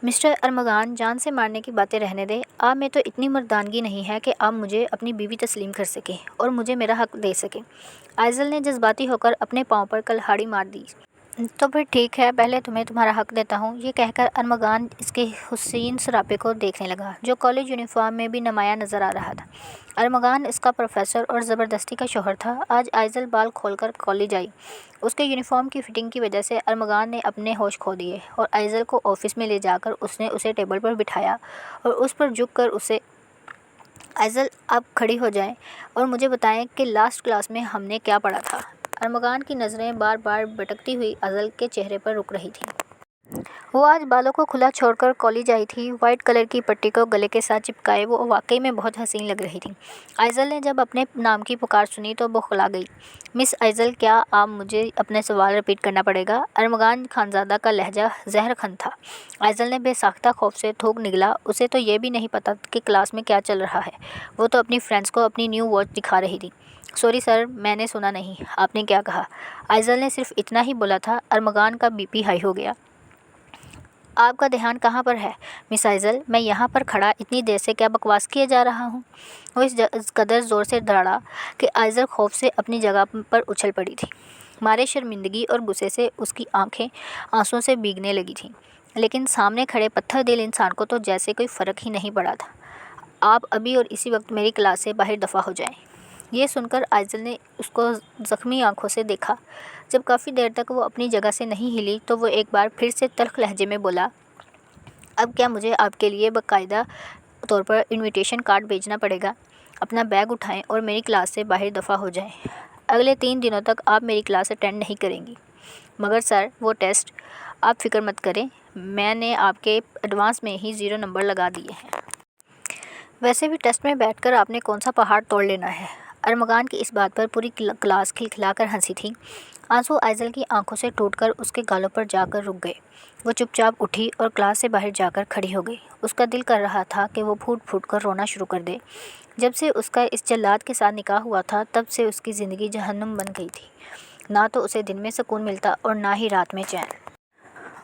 Mister Armaghan, جان سے مارنے کی باتیں رہنے دیں۔ آپ میں تو اتنی مردانگی نہیں ہے کہ آپ مجھے اپنی بیوی تسلیم کر سکیں اور مجھے میرا حق دے سکیں۔ آئزل نے جذباتی ہو کر اپنے پاؤں پر کلہاڑی مار دی۔ تو پھر ٹھیک ہے، پہلے تمہیں تمہارا حق دیتا ہوں، یہ کہہ کر ارمغان اس کے حسین سراپے کو دیکھنے لگا، جو کالج یونیفارم میں بھی نمایاں نظر آ رہا تھا۔ ارمغان اس کا پروفیسر اور زبردستی کا شوہر تھا۔ آج آئزل بال کھول کر کالج آئی۔ اس کے یونیفارم کی فٹنگ کی وجہ سے ارمغان نے اپنے ہوش کھو دیے اور آئزل کو آفس میں لے جا کر اس نے اسے ٹیبل پر بٹھایا اور اس پر جھک کر اسے آئزل، آپ کھڑی ہو جائیں اور مجھے بتائیں کہ لاسٹ کلاس میں ہم نے کیا پڑھا تھا۔ ارمغان کی نظریں بار بار بھٹکتی ہوئی آئزل کے چہرے پر رک رہی تھیں۔ وہ آج بالوں کو کھلا چھوڑ کر کالج آئی تھی۔ وائٹ کلر کی پٹی کو گلے کے ساتھ چپکائے وہ واقعی میں بہت حسین لگ رہی تھی۔ آئزل نے جب اپنے نام کی پکار سنی تو بوکھلا گئی۔ مس آئزل، کیا آپ مجھے اپنے سوال رپیٹ کرنا پڑے گا؟ ارمغان خانزادہ کا لہجہ زہر خند تھا۔ آئزل نے بے ساختہ خوف سے تھوک نگلا۔ اسے تو یہ بھی نہیں پتا کہ کلاس میں کیا چل رہا ہے۔ وہ تو اپنی فرینڈز کو اپنی نیو واچ دکھا رہی تھی۔ سوری سر، میں نے سنا نہیں، آپ نے کیا کہا؟ آئزل نے صرف اتنا ہی بولا تھا۔ ارمغان کا بی پی ہائی ہو گیا۔ آپ کا دھیان کہاں پر ہے مس آئزل؟ میں یہاں پر کھڑا اتنی دیر سے کیا بکواس کیے جا رہا ہوں؟ وہ اس قدر زور سے دھڑا کہ آئزل خوف سے اپنی جگہ پر اچھل پڑی تھی۔ مارے شرمندگی اور غصے سے اس کی آنکھیں آنسوؤں سے بھیگنے لگی تھیں، لیکن سامنے کھڑے پتھر دل انسان کو تو جیسے کوئی فرق ہی نہیں پڑا تھا۔ آپ ابھی اور اسی وقت میری کلاس سے باہر دفع ہو جائیں۔ یہ سن کر آئزل نے اس کو زخمی آنکھوں سے دیکھا۔ جب کافی دیر تک وہ اپنی جگہ سے نہیں ہلی تو وہ ایک بار پھر سے تلخ لہجے میں بولا، اب کیا مجھے آپ کے لیے باقاعدہ طور پر انویٹیشن کارڈ بھیجنا پڑے گا؟ اپنا بیگ اٹھائیں اور میری کلاس سے باہر دفع ہو جائیں۔ اگلے 3 دنوں تک آپ میری کلاس اٹینڈ نہیں کریں گی۔ مگر سر، وہ ٹیسٹ، آپ فکر مت کریں، میں نے آپ کے ایڈوانس میں ہی 0 نمبر لگا دیے ہیں۔ ویسے بھی ٹیسٹ میں بیٹھ کر آپ نے کون سا پہاڑ توڑ لینا ہے؟ ارمغان کی اس بات پر پوری کلاس کھلکھلا کر ہنسی تھی۔ آنسو آئزل کی آنکھوں سے ٹوٹ کر اس کے گالوں پر جا کر رک گئے۔ وہ چپ چاپ اٹھی اور کلاس سے باہر جا کر کھڑی ہو گئی۔ اس کا دل کر رہا تھا کہ وہ پھوٹ پھوٹ کر رونا شروع کر دے۔ جب سے اس کا اس جلاد کے ساتھ نکاح ہوا تھا تب سے اس کی زندگی جہنم بن گئی تھی۔ نہ تو اسے دن میں سکون ملتا اور نہ ہی رات میں چین۔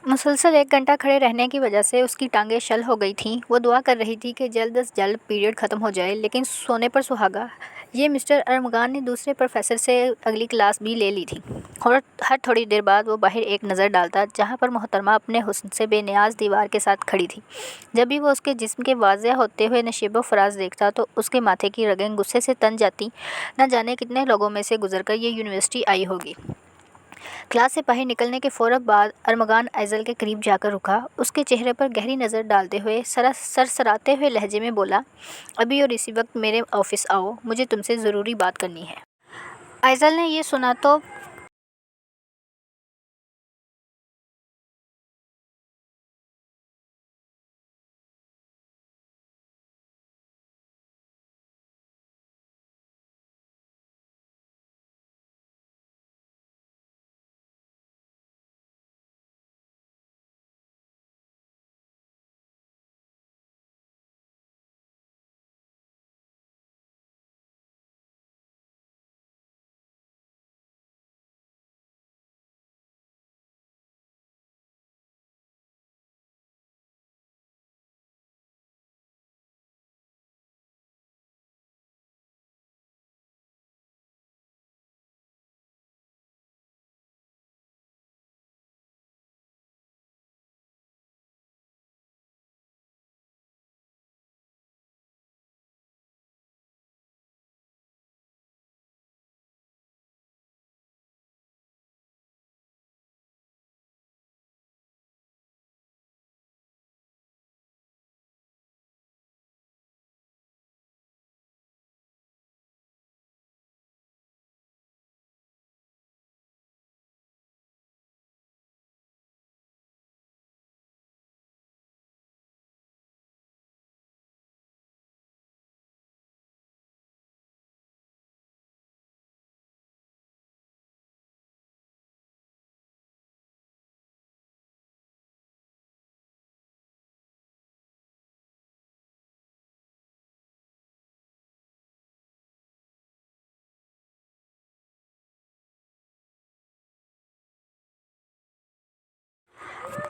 مسلسل 1 گھنٹہ کھڑے رہنے کی وجہ سے اس کی ٹانگیں شل ہو گئی تھیں۔ وہ دعا کر رہی تھی کہ جلد از جلد پیریڈ ختم ہو جائے، لیکن سونے پر سہاگا، یہ مسٹر ارمغان نے دوسرے پروفیسر سے اگلی کلاس بھی لے لی تھی اور ہر تھوڑی دیر بعد وہ باہر ایک نظر ڈالتا جہاں پر محترمہ اپنے حسن سے بے نیاز دیوار کے ساتھ کھڑی تھی۔ جب بھی وہ اس کے جسم کے واضح ہوتے ہوئے نشیب و فراز دیکھتا تو اس کے ماتھے کی رگیں غصے سے تن جاتی۔ نہ جانے کتنے لوگوں میں سے گزر کر یہ یونیورسٹی آئی ہوگی۔ کلاس سے باہر نکلنے کے فوراً بعد ارمغان آئزل کے قریب جا کر رکا۔ اس کے چہرے پر گہری نظر ڈالتے ہوئے سرسراتے ہوئے لہجے میں بولا، ابھی اور اسی وقت میرے آفس آؤ، مجھے تم سے ضروری بات کرنی ہے۔ آئزل نے یہ سنا تو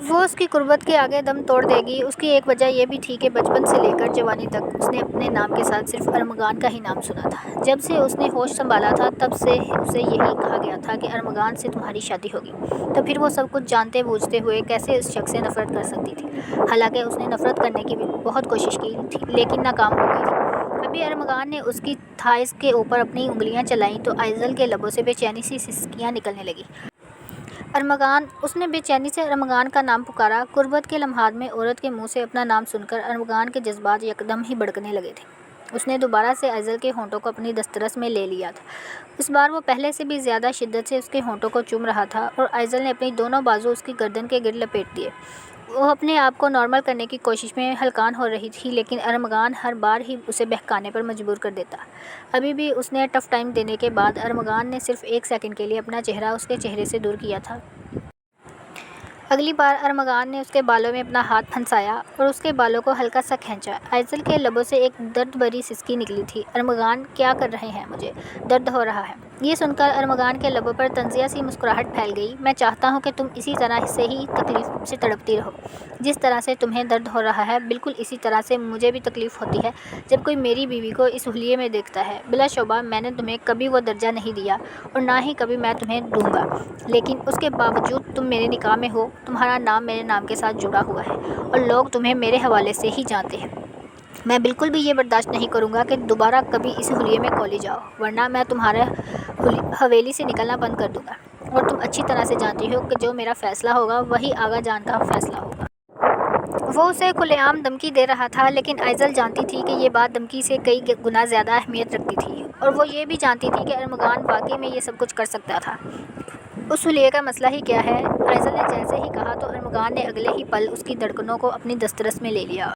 وہ اس کی قربت کے آگے دم توڑ دے گی۔ اس کی ایک وجہ یہ بھی تھی کہ بچپن سے لے کر جوانی تک اس نے اپنے نام کے ساتھ صرف ارمغان کا ہی نام سنا تھا۔ جب سے اس نے ہوش سنبھالا تھا تب سے اسے یہی کہا گیا تھا کہ ارمغان سے تمہاری شادی ہوگی۔ تو پھر وہ سب کچھ جانتے بوجھتے ہوئے کیسے اس شخص سے نفرت کر سکتی تھی؟ حالانکہ اس نے نفرت کرنے کی بھی بہت کوشش کی تھی لیکن ناکام ہو گئی تھی۔ ابھی ارمغان نے اس کی تھائس کے اوپر اپنی انگلیاں چلائیں تو آئزل کے لبوں سے بے چینی سی سسکیاں نکلنے لگیں۔ ارمغان! اس نے بے چینی سے ارمغان کا نام پکارا۔ قربت کے لمحات میں عورت کے منہ سے اپنا نام سن کر ارمغان کے جذبات یکدم ہی بھڑکنے لگے تھے۔ اس نے دوبارہ سے آئزل کے ہونٹوں کو اپنی دسترس میں لے لیا تھا۔ اس بار وہ پہلے سے بھی زیادہ شدت سے اس کے ہونٹوں کو چوم رہا تھا اور آئزل نے اپنی دونوں بازو اس کی گردن کے گرد لپیٹ دیے۔ وہ اپنے آپ کو نارمل کرنے کی کوشش میں ہلکان ہو رہی تھی لیکن ارمغان ہر بار ہی اسے بہکانے پر مجبور کر دیتا۔ ابھی بھی اس نے ٹف ٹائم دینے کے بعد ارمغان نے صرف ایک سیکنڈ کے لیے اپنا چہرہ اس کے چہرے سے دور کیا تھا۔ اگلی بار ارمغان نے اس کے بالوں میں اپنا ہاتھ پھنسایا اور اس کے بالوں کو ہلکا سا کھینچا۔ آئزل کے لبوں سے ایک درد بھری سسکی نکلی تھی۔ ارمغان! کیا کر رہے ہیں؟ مجھے درد ہو رہا ہے۔ یہ سن کر ارمغان کے لبوں پر طنزیہ سی مسکراہٹ پھیل گئی۔ میں چاہتا ہوں کہ تم اسی طرح سے ہی تکلیف سے تڑپتی رہو۔ جس طرح سے تمہیں درد ہو رہا ہے بالکل اسی طرح سے مجھے بھی تکلیف ہوتی ہے جب کوئی میری بیوی کو اس حلیے میں دیکھتا ہے۔ بلا شبہ میں نے تمہیں کبھی وہ درجہ نہیں دیا اور نہ ہی کبھی میں تمہیں دوں گا لیکن اس کے باوجود تم میرے نکاح میں ہو، تمہارا نام میرے نام کے ساتھ جڑا ہوا ہے اور لوگ تمہیں میرے حوالے سے ہی جانتے ہیں۔ میں بالکل بھی یہ برداشت نہیں کروں گا کہ دوبارہ کبھی اس حلیے میں کھولی جاؤ ورنہ میں تمہارے حویلی سے نکلنا بند کر دوں گا اور تم اچھی طرح سے جانتی ہو کہ جو میرا فیصلہ ہوگا وہی آغا جان کا فیصلہ ہوگا۔ وہ اسے کھلے عام دھمکی دے رہا تھا لیکن آئزل جانتی تھی کہ یہ بات دھمکی سے کئی گنا زیادہ اہمیت رکھتی تھی اور وہ یہ بھی جانتی تھی کہ ارمغان واقعی میں یہ سب کچھ کر سکتا تھا۔ اس حلیے کا مسئلہ ہی کیا ہے؟ آئزل نے جیسے ہی کہا تو ارمغان نے اگلے ہی پل اس کی دھڑکنوں کو اپنی دسترس میں لے لیا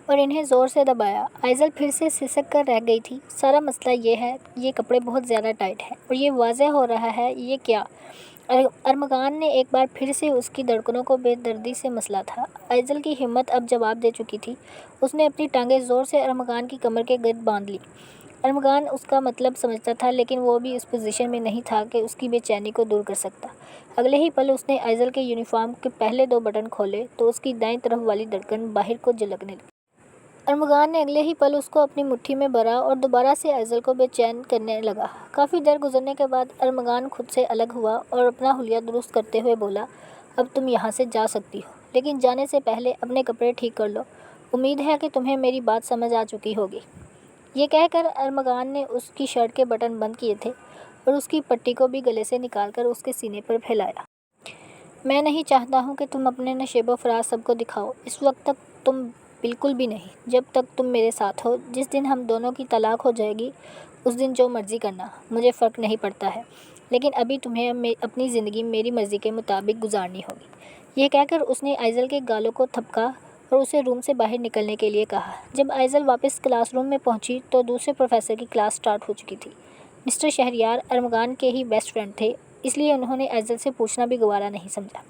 اور انہیں زور سے دبایا۔ آئزل پھر سے سسک کر رہ گئی تھی۔ سارا مسئلہ یہ ہے، یہ کپڑے بہت زیادہ ٹائٹ ہیں اور یہ واضح ہو رہا ہے یہ کیا؟ ارمغان نے ایک بار پھر سے اس کی دھڑکنوں کو بے دردی سے مسلا تھا۔ آئزل کی ہمت اب جواب دے چکی تھی۔ اس نے اپنی ٹانگیں زور سے ارمغان کی کمر کے گرد باندھ لیں۔ ارمغان اس کا مطلب سمجھتا تھا لیکن وہ بھی اس پوزیشن میں نہیں تھا کہ اس کی بے چینی کو دور کر سکتا۔ اگلے ہی پل اس نے آئزل کے یونیفارم کے پہلے 2 بٹن کھولے تو اس کی دائیں طرف والی دھڑکن باہر کو جھلکنے لگی۔ ارمغان نے اگلے ہی پل اس کو اپنی مٹھی میں بھرا اور دوبارہ سے آئزل کو بے چین کرنے لگا۔ کافی دیر گزرنے کے بعد ارمغان خود سے الگ ہوا اور اپنا حلیہ درست کرتے ہوئے بولا، اب تم یہاں سے جا سکتی ہو لیکن جانے سے پہلے اپنے کپڑے ٹھیک کر لو۔ امید ہے کہ تمہیں میری بات سمجھ آ چکی ہوگی۔ یہ کہہ کر ارمغان نے اس کی شرٹ کے بٹن بند کیے تھے اور اس کی پٹی کو بھی گلے سے نکال کر اس کے سینے پر پھیلایا۔ میں نہیں چاہتا ہوں کہ تم اپنے نشیب و فراز سب کو دکھاؤ، اس وقت تک تم بالکل بھی نہیں، جب تک تم میرے ساتھ ہو۔ جس دن ہم دونوں کی طلاق ہو جائے گی اس دن جو مرضی کرنا، مجھے فرق نہیں پڑتا ہے، لیکن ابھی تمہیں اپنی زندگی میری مرضی کے مطابق گزارنی ہوگی۔ یہ کہہ کر اس نے آئزل کے گالوں کو تھپکا اور اسے روم سے باہر نکلنے کے لیے کہا۔ جب آئزل واپس کلاس روم میں پہنچی تو دوسرے پروفیسر کی کلاس سٹارٹ ہو چکی تھی۔ مسٹر شہریار ارمغان کے ہی بیسٹ فرینڈ تھے، اس لیے انہوں نے آئزل سے پوچھنا بھی گوارا نہیں سمجھا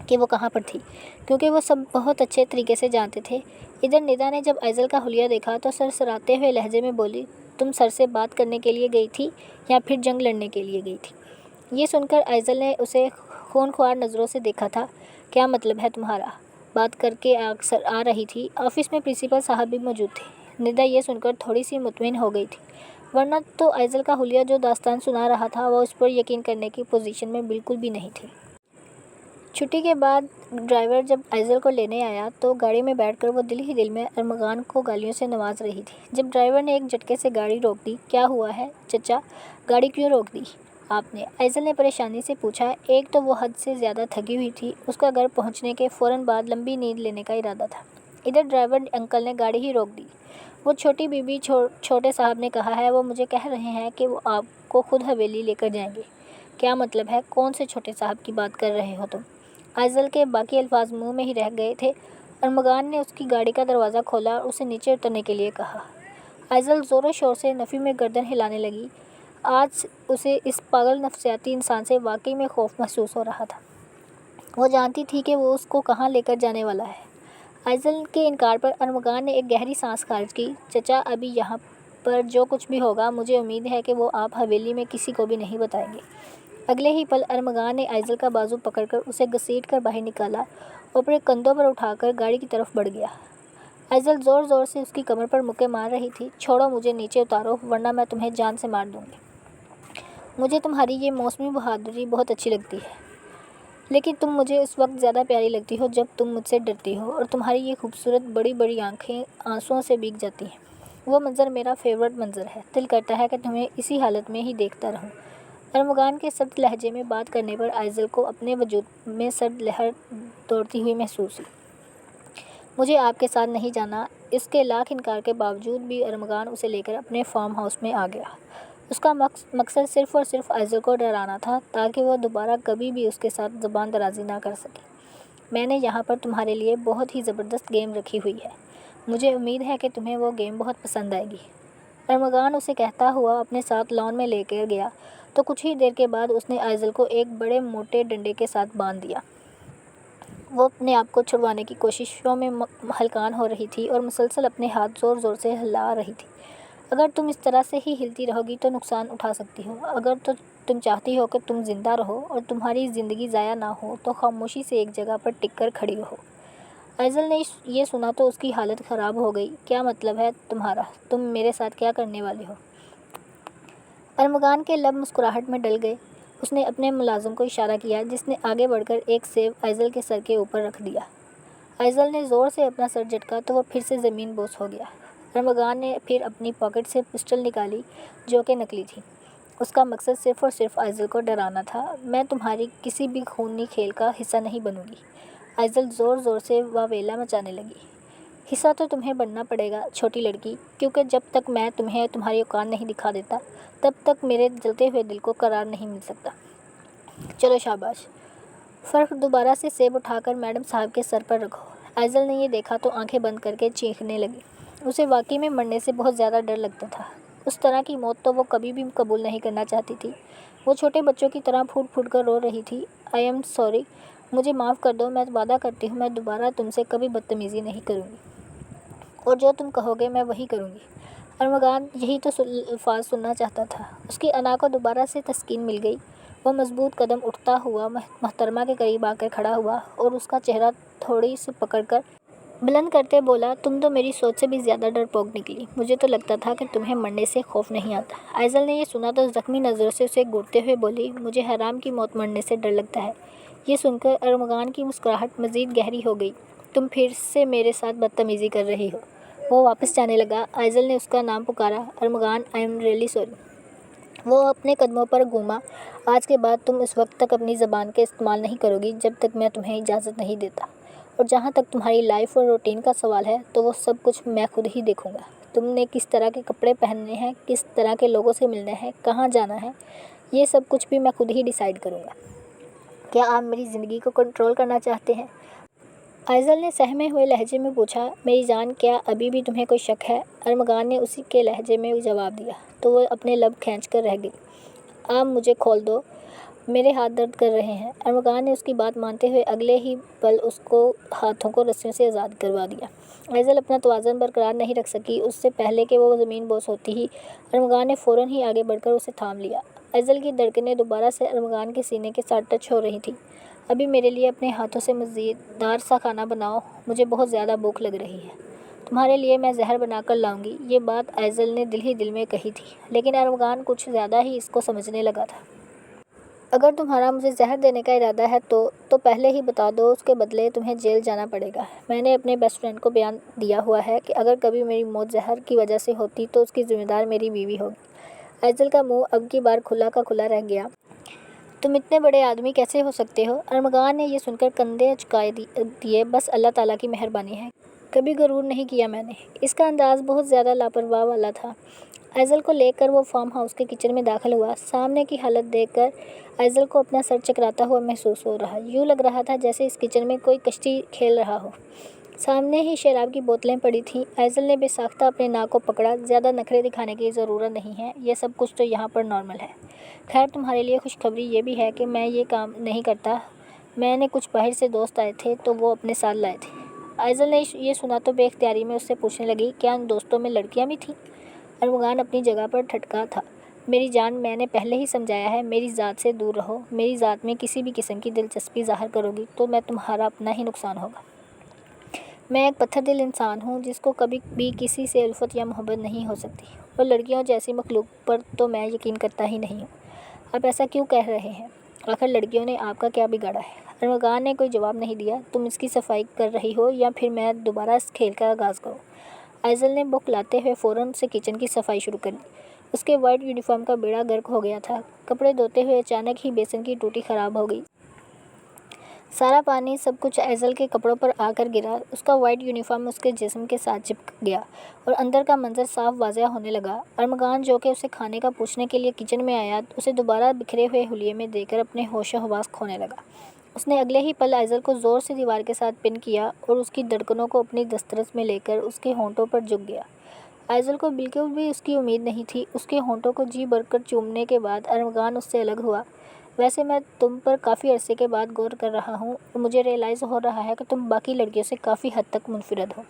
کہ وہ کہاں پر تھی، کیونکہ وہ سب بہت اچھے طریقے سے جانتے تھے۔ ادھر ندا نے جب آئزل کا حلیہ دیکھا تو سرسراتے ہوئے لہجے میں بولی، تم سر سے بات کرنے کے لیے گئی تھی یا پھر جنگ لڑنے کے لیے گئی تھی؟ یہ سن کر آئزل نے اسے خونخوار نظروں سے دیکھا تھا۔ کیا مطلب ہے تمہارا؟ بات کر کے آ رہی تھی۔ آفس میں پرنسپل صاحب بھی موجود تھے۔ ندا یہ سن کر تھوڑی سی مطمئن ہو گئی تھی، ورنہ تو آئزل کا حلیہ جو داستان سنا رہا تھا وہ اس پر یقین کرنے کی پوزیشن میں بالکل بھی نہیں تھی۔ چھٹی کے بعد ڈرائیور جب آئزل کو لینے آیا تو گاڑی میں بیٹھ کر وہ دل ہی دل میں ارمغان کو گالیوں سے نواز رہی تھی۔ جب ڈرائیور نے ایک جھٹکے سے گاڑی روک دی، کیا ہوا ہے چچا، گاڑی کیوں روک دی آپ نے؟ آئزل نے پریشانی سے پوچھا۔ ایک تو وہ حد سے زیادہ تھکی ہوئی تھی، اس کا گھر پہنچنے کے فوراً بعد لمبی نیند لینے کا ارادہ تھا۔ ادھر ڈرائیور انکل نے گاڑی ہی روک دی۔ وہ چھوٹی بی بی چھوٹے صاحب نے کہا ہے، وہ مجھے کہہ رہے ہیں کہ وہ آپ کو خود حویلی لے کر جائیں گے۔ کیا مطلب ہے؟ کون سے چھوٹے صاحب کی بات کر رہے ہو تم؟ آئزل کے باقی الفاظ منہ میں ہی رہ گئے تھے۔ ارمغان نے اس کی گاڑی کا دروازہ کھولا اور اسے نیچے اترنے کے لیے کہا۔ آئزل زور و شور سے نفی میں گردن ہلانے لگی۔ آج اسے اس پاگل نفسیاتی انسان سے واقعی میں خوف محسوس ہو رہا تھا۔ وہ جانتی تھی کہ وہ اس کو کہاں لے کر جانے والا ہے۔ آئزل کے انکار پر ارمغان نے ایک گہری سانس خارج کی۔ چچا، ابھی یہاں پر جو کچھ بھی ہوگا مجھے امید ہے کہ وہ آپ حویلی میں کسی کو بھی نہیں بتائیں گے۔ اگلے ہی پل ارمغان نے آئزل کا بازو پکڑ کر اسے گھسیٹ کر باہر نکالا اور اپنے کندھوں پر اٹھا کر گاڑی کی طرف بڑھ گیا۔ آئزل زور زور سے اس کی کمر پر مکے مار رہی تھی۔ چھوڑو مجھے، نیچے اتارو ورنہ میں تمہیں جان سے مار دوں گی۔ مجھے تمہاری یہ موسمی بہادری بہت اچھی لگتی ہے، لیکن تم مجھے اس وقت زیادہ پیاری لگتی ہو جب تم مجھ سے ڈرتی ہو اور تمہاری یہ خوبصورت بڑی بڑی آنکھیں آنسوؤں سے بھیگ جاتی ہیں۔ وہ منظر میرا فیورٹ منظر ہے، دل کرتا ہے کہ تمہیں اسی حالت میں ہی دیکھتا رہوں۔ ارمغان کے سرد لہجے میں بات کرنے پر آئزل کو اپنے وجود میں سرد لہر دوڑتی ہوئی محسوس ہوئی۔ مجھے آپ کے ساتھ نہیں جانا۔ اس کے لاکھ انکار کے باوجود بھی ارمغان اسے لے کر اپنے فارم ہاؤس میں آ گیا۔ اس کا مقصد صرف اور صرف آئزل کو ڈرانا تھا تاکہ وہ دوبارہ کبھی بھی اس کے ساتھ زبان درازی نہ کر سکے۔ میں نے یہاں پر تمہارے لیے بہت ہی زبردست گیم رکھی ہوئی ہے، مجھے امید ہے کہ تمہیں وہ گیم بہت پسند آئے گی۔ ارمغان اسے کہتا ہوا اپنے ساتھ لان میں لے کر گیا تو کچھ ہی دیر کے بعد اس نے آئزل کو ایک بڑے موٹے ڈنڈے کے ساتھ باندھ دیا۔ وہ اپنے آپ کو چھڑوانے کی کوششوں میں ہلکان ہو رہی تھی اور مسلسل اپنے ہاتھ زور زور سے ہلا رہی تھی۔ اگر تم اس طرح سے ہی ہلتی رہو گی تو نقصان اٹھا سکتی ہو۔ اگر تو تم چاہتی ہو کہ تم زندہ رہو اور تمہاری زندگی ضائع نہ ہو تو خاموشی سے ایک جگہ پر ٹک کر کھڑی رہو۔ آئزل نے یہ سنا تو اس کی حالت خراب ہو گئی۔ کیا مطلب ہے تمہارا؟ تم میرے ساتھ کیا کرنے والے ہو؟ ارمغان کے لب مسکراہٹ میں ڈل گئے۔ اس نے اپنے ملازم کو اشارہ کیا جس نے آگے بڑھ کر ایک سیب آئزل کے سر کے اوپر رکھ دیا۔ آئزل نے زور سے اپنا سر جھٹکا تو وہ پھر سے زمین بوس ہو گیا۔ ارمغان نے پھر اپنی پاکٹ سے پسٹل نکالی جو کہ نکلی تھی۔ اس کا مقصد صرف اور صرف آئزل کو ڈرانا تھا۔ میں تمہاری کسی بھی خونی کھیل کا حصہ نہیں بنوں گی۔ آئزل زور زور سے واویلا مچانے لگی۔ حصہ تو تمہیں بننا پڑے گا چھوٹی لڑکی، کیونکہ جب تک میں تمہیں تمہاری اوقات نہیں دکھا دیتا تب تک میرے جلتے ہوئے دل کو قرار نہیں مل سکتا۔ چلو شاباش۔ فرق دوبارہ سے سیب اٹھا کر میڈم صاحب کے سر پر رکھو۔ آئزل نے یہ دیکھا تو آنکھیں بند کر کے چیخنے لگی۔ اسے واقعی میں مرنے سے بہت زیادہ ڈر لگتا تھا۔ اس طرح کی موت تو وہ کبھی بھی قبول نہیں کرنا چاہتی تھی۔ وہ چھوٹے بچوں کی طرح پھوٹ پھوٹ کر رو رہی تھی۔ آئی ایم سوری، مجھے معاف کر دو، میں وعدہ کرتی ہوں میں دوبارہ تم سے کبھی بدتمیزی نہیں کروں گی، اور جو تم کہو گے میں وہی کروں گی۔ ارمغان یہی تو الفاظ سننا چاہتا تھا۔ اس کی انا کو دوبارہ سے تسکین مل گئی۔ وہ مضبوط قدم اٹھتا ہوا محترمہ کے قریب آ کر کھڑا ہوا اور اس کا چہرہ تھوڑی سی پکڑ کر بلند کرتے بولا، تم تو میری سوچ سے بھی زیادہ ڈرپوک نکلی۔ مجھے تو لگتا تھا کہ تمہیں مرنے سے خوف نہیں آتا۔ آئزل نے یہ سنا تو زخمی نظروں سے اسے گھورتے ہوئے بولی، مجھے حرام کی موت مرنے سے ڈر لگتا ہے۔ یہ سن کر ارمغان کی مسکراہٹ مزید گہری ہو گئی۔ تم پھر سے میرے ساتھ بدتمیزی کر رہی ہو۔ وہ واپس جانے لگا۔ آئزل نے اس کا نام پکارا، Armaghan, I am really sorry. وہ اپنے قدموں پر گھوما۔ آج کے بعد تم اس وقت تک اپنی زبان کے استعمال نہیں کرو گی جب تک میں تمہیں اجازت نہیں دیتا، اور جہاں تک تمہاری لائف اور روٹین کا سوال ہے تو وہ سب کچھ میں خود ہی دیکھوں گا۔ تم نے کس طرح کے کپڑے پہننے ہیں، کس طرح کے لوگوں سے ملنا ہے، کہاں جانا ہے، یہ سب کچھ بھی میں خود ہی ڈیسائیڈ کروں گا۔ کیا آپ میری زندگی کو کنٹرول کرنا چاہتے ہیں؟ آئزل نے سہمے ہوئے لہجے میں پوچھا، میری جان، کیا ابھی بھی تمہیں کوئی شک ہے؟ ارمغان نے اسی کے لہجے میں جواب دیا تو وہ اپنے لب کھینچ کر رہ گئی۔ آپ مجھے کھول دو، میرے ہاتھ درد کر رہے ہیں۔ ارمغان نے اس کی بات مانتے ہوئے اگلے ہی پل اس کو ہاتھوں کو رسیوں سے آزاد کروا دیا۔ آئزل اپنا توازن برقرار نہیں رکھ سکی۔ اس سے پہلے کہ وہ زمین بوس ہوتی ہی ارمغان نے فوراً ہی آگے بڑھ کر اسے تھام لیا۔ آئزل کی دھڑکنیں دوبارہ سے ارمغان کے سینے کے ساتھ ٹچ ہو رہی تھیں۔ ابھی میرے لیے اپنے ہاتھوں سے مزیدار سا کھانا بناؤ، مجھے بہت زیادہ بھوک لگ رہی ہے۔ تمہارے لیے میں زہر بنا کر لاؤں گی۔ یہ بات آئزل نے دل ہی دل میں کہی تھی، لیکن ارمغان کچھ زیادہ ہی اس کو سمجھنے لگا تھا۔ اگر تمہارا مجھے زہر دینے کا ارادہ ہے تو پہلے ہی بتا دو، اس کے بدلے تمہیں جیل جانا پڑے گا۔ میں نے اپنے بیسٹ فرینڈ کو بیان دیا ہوا ہے کہ اگر کبھی میری موت زہر کی وجہ سے ہوتی تو اس کی ذمہ دار میری بیوی ہوگی۔ آئزل کا منہ اب کی بار کھلا کا کھلا رہ گیا۔ تم اتنے بڑے آدمی کیسے ہو سکتے ہو؟ ارمغان نے یہ سن کر کندھے اچکائے دیے، بس اللہ تعالیٰ کی مہربانی ہے، کبھی غرور نہیں کیا میں نے۔ اس کا انداز بہت زیادہ لاپرواہ والا تھا۔ آئزل کو لے کر وہ فارم ہاؤس کے کچن میں داخل ہوا۔ سامنے کی حالت دیکھ کر آئزل کو اپنا سر چکراتا ہوا محسوس ہو رہا۔ یوں لگ رہا تھا جیسے اس کچن میں کوئی کشتی کھیل رہا ہو۔ سامنے ہی شراب کی بوتلیں پڑی تھیں۔ آئزل نے بے ساختہ اپنے ناک کو پکڑا، زیادہ نخرے دکھانے کی ضرورت نہیں ہے، یہ سب کچھ تو یہاں پر نارمل ہے۔ خیر تمہارے لیے خوشخبری یہ بھی ہے کہ میں یہ کام نہیں کرتا۔ میں نے کچھ باہر سے دوست آئے تھے تو وہ اپنے ساتھ لائے تھے۔ آئزل نے یہ سنا تو بے اختیاری میں اس سے پوچھنے لگی، کیا ان دوستوں میں لڑکیاں بھی تھیں؟ ارمغان اپنی جگہ پر ٹھٹکا تھا۔ میری جان، میں نے پہلے ہی سمجھایا ہے، میری ذات سے دور رہو۔ میری ذات میں کسی بھی قسم کی دلچسپی ظاہر کرو گی تو میں تمہارا اپنا ہی نقصان ہوگا۔ میں ایک پتھر دل انسان ہوں جس کو کبھی بھی کسی سے الفت یا محبت نہیں ہو سکتی، اور لڑکیوں جیسی مخلوق پر تو میں یقین کرتا ہی نہیں ہوں۔ آپ ایسا کیوں کہہ رہے ہیں؟ آخر لڑکیوں نے آپ کا کیا بگاڑا ہے؟ ارمغان نے کوئی جواب نہیں دیا۔ تم اس کی صفائی کر رہی ہو یا پھر میں دوبارہ اس کھیل کا آغاز کروں؟ آئزل نے بوکھلاتے ہوئے فوراً سے کچن کی صفائی شروع کر دی۔ اس کے وائٹ یونیفارم کا بیڑا غرق ہو گیا تھا۔ کپڑے دھوتے ہوئے اچانک ہی بیسن کی ٹوٹی خراب ہو گئی۔ سارا پانی سب کچھ آئزل کے کپڑوں پر آ کر گرا۔ اس کا وائٹ یونیفارم اس کے جسم کے ساتھ چپک گیا اور اندر کا منظر صاف واضح ہونے لگا۔ ارمغان، جو کہ اسے کھانے کا پوچھنے کے لیے کچن میں آیا، اسے دوبارہ بکھرے ہوئے حلیے میں دیکھ کر اپنے ہوش و حواس کھونے لگا۔ اس نے اگلے ہی پل آئزل کو زور سے دیوار کے ساتھ پن کیا اور اس کی دھڑکنوں کو اپنی دسترس میں لے کر اس کے ہونٹوں پر جھک گیا۔ آئزل کو بالکل بھی اس کی امید نہیں تھی۔ اس کے ہونٹوں کو جی بھر کر چومنے کے بعد ارمغان اس سے الگ ہوا۔ ویسے میں تم پر کافی عرصے کے بعد غور کر رہا ہوں اور مجھے ریئلائز ہو رہا ہے کہ تم باقی لڑکیوں سے کافی حد تک منفرد ہو۔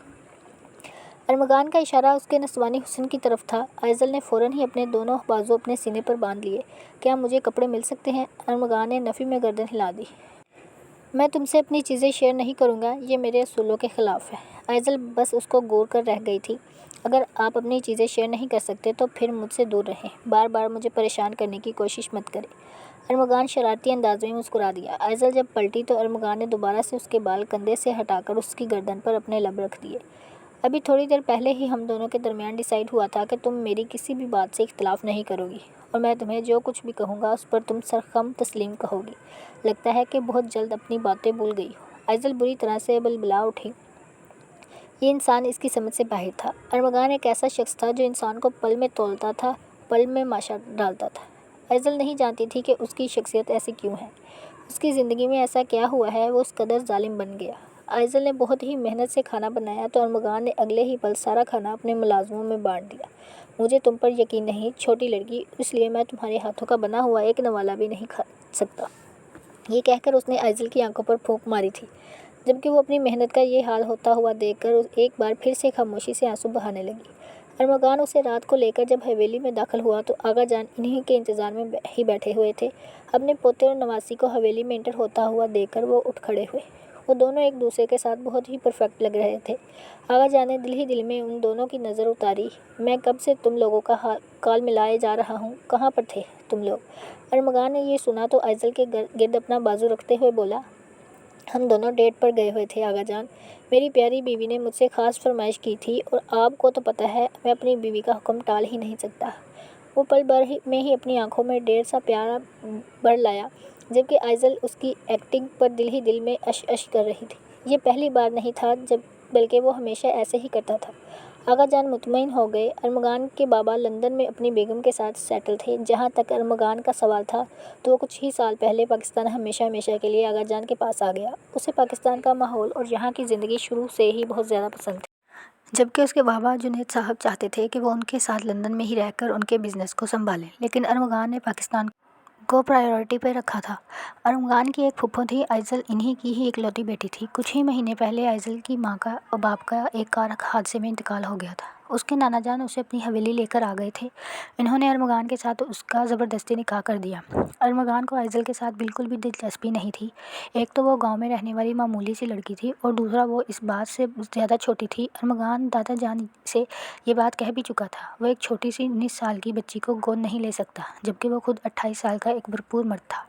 ارمغان کا اشارہ اس کے نسوانی حسن کی طرف تھا۔ آئزل نے فوراً ہی اپنے دونوں بازو اپنے سینے پر باندھ لیے۔ کیا مجھے کپڑے مل سکتے ہیں؟ ارمغان نے نفی میں گردن ہلا دی۔ میں تم سے اپنی چیزیں شیئر نہیں کروں گا، یہ میرے اصولوں کے خلاف ہے۔ آئزل بس اس کو گور کر رہ گئی تھی۔ اگر آپ اپنی چیزیں شیئر نہیں کر سکتے تو پھر مجھ سے دور رہیں۔ بار بار مجھے پریشان کرنے کی کوشش مت کریں۔ ارمغان شرارتی انداز میں مسکرا دیا۔ آئزل جب پلٹی تو ارمغان نے دوبارہ سے اس کے بال کندھے سے ہٹا کر اس کی گردن پر اپنے لب رکھ دیے۔ ابھی تھوڑی دیر پہلے ہی ہم دونوں کے درمیان ڈیسائیڈ ہوا تھا کہ تم میری کسی بھی بات سے اختلاف نہیں کرو گی، اور میں تمہیں جو کچھ بھی کہوں گا اس پر تم سرخم تسلیم کہو گی۔ لگتا ہے کہ بہت جلد اپنی باتیں بھول گئی ہو۔ آئزل بری طرح سے بلبلا اٹھی۔ یہ انسان اس کی سمجھ سے باہر تھا۔ ارمغان ایک ایسا شخص تھا جو انسان کو پل میں تولتا تھا، پل میں ماشا ڈالتا تھا۔ آئزل نہیں جانتی تھی کہ اس کی شخصیت ایسی کیوں ہے، اس کی زندگی میں ایسا کیا ہوا ہے وہ اس قدر ظالم بن گیا۔ آئزل نے بہت ہی محنت سے کھانا بنایا تو ارمغان نے اگلے ہی پل سارا کھانا اپنے ملازموں میں بانٹ دیا۔ مجھے تم پر یقین نہیں، چھوٹی لڑکی، اس لیے میں تمہارے ہاتھوں کا بنا ہوا ایک نوالا بھی نہیں کھا سکتا۔ یہ کہہ کر اس نے آئزل کی آنکھوں پر پھونک ماری تھی، جبکہ وہ اپنی محنت کا یہ حال ہوتا ہوا دیکھ کر ایک بار پھر سے خاموشی سے آنسو بہانے لگی۔ ارمغان اسے رات کو لے کر جب حویلی میں داخل ہوا تو آغا جان انہی کے انتظار میں ہی بیٹھے ہوئے تھے۔ اپنے پوتے اور نواسی کو حویلی میں انٹر ہوتا ہوا دیکھ کر وہ اٹھ کھڑے ہوئے۔ وہ دونوں ایک دوسرے کے ساتھ بہت ہی پرفیکٹ لگ رہے تھے۔ آغا جان نے دل ہی دل میں ان دونوں کی نظر اتاری۔ میں کب سے تم لوگوں کا کال ملائے جا رہا ہوں، کہاں پر تھے تم لوگ؟ ارمغان نے یہ سنا تو آئزل کے گرد اپنا بازو رکھتے ہوئے بولا، ہم دونوں ڈیٹ پر گئے ہوئے تھے آغا جان۔ میری پیاری بیوی نے مجھ سے خاص فرمائش کی تھی اور آپ کو تو پتہ ہے میں اپنی بیوی کا حکم ٹال ہی نہیں سکتا۔ وہ پل بھر میں ہی اپنی آنکھوں میں ڈھیر سا پیار بھر لایا، جبکہ آئزل اس کی ایکٹنگ پر دل ہی دل میں اش اش کر رہی تھی۔ یہ پہلی بار نہیں تھا بلکہ وہ ہمیشہ ایسے ہی کرتا تھا۔ آغا جان مطمئن ہو گئے۔ ارمغان کے بابا لندن میں اپنی بیگم کے ساتھ سیٹل تھے۔ جہاں تک ارمغان کا سوال تھا تو وہ کچھ ہی سال پہلے پاکستان ہمیشہ ہمیشہ کے لیے آغا جان کے پاس آ گیا۔ اسے پاکستان کا ماحول اور یہاں کی زندگی شروع سے ہی بہت زیادہ پسند تھی، جبکہ اس کے بابا جنید صاحب چاہتے تھے کہ وہ ان کے ساتھ لندن میں ہی رہ کر ان کے بزنس کو سنبھالیں، لیکن ارمغان نے پاکستان کو پرائیورٹی پہ رکھا تھا۔ ارمغان کی ایک پھپھو تھی، آئزل انہی کی ہی اکلوتی بیٹی تھی۔ کچھ ہی مہینے پہلے آئزل کی ماں کا اور باپ کا ایک کار حادثے میں انتقال ہو گیا تھا۔ اس کے نانا جان اسے اپنی حویلی لے کر آ گئے تھے۔ انہوں نے ارمغان کے ساتھ اس کا زبردستی نکاح کر دیا۔ ارمغان کو آئزل کے ساتھ بالکل بھی دلچسپی نہیں تھی۔ ایک تو وہ گاؤں میں رہنے والی معمولی سی لڑکی تھی اور دوسرا وہ اس بات سے زیادہ چھوٹی تھی۔ ارمغان دادا جان سے یہ بات کہہ بھی چکا تھا، وہ ایک چھوٹی سی 19 سال کی بچی کو گود نہیں لے سکتا، جبکہ وہ خود 28 سال کا ایک بھرپور مرد تھا۔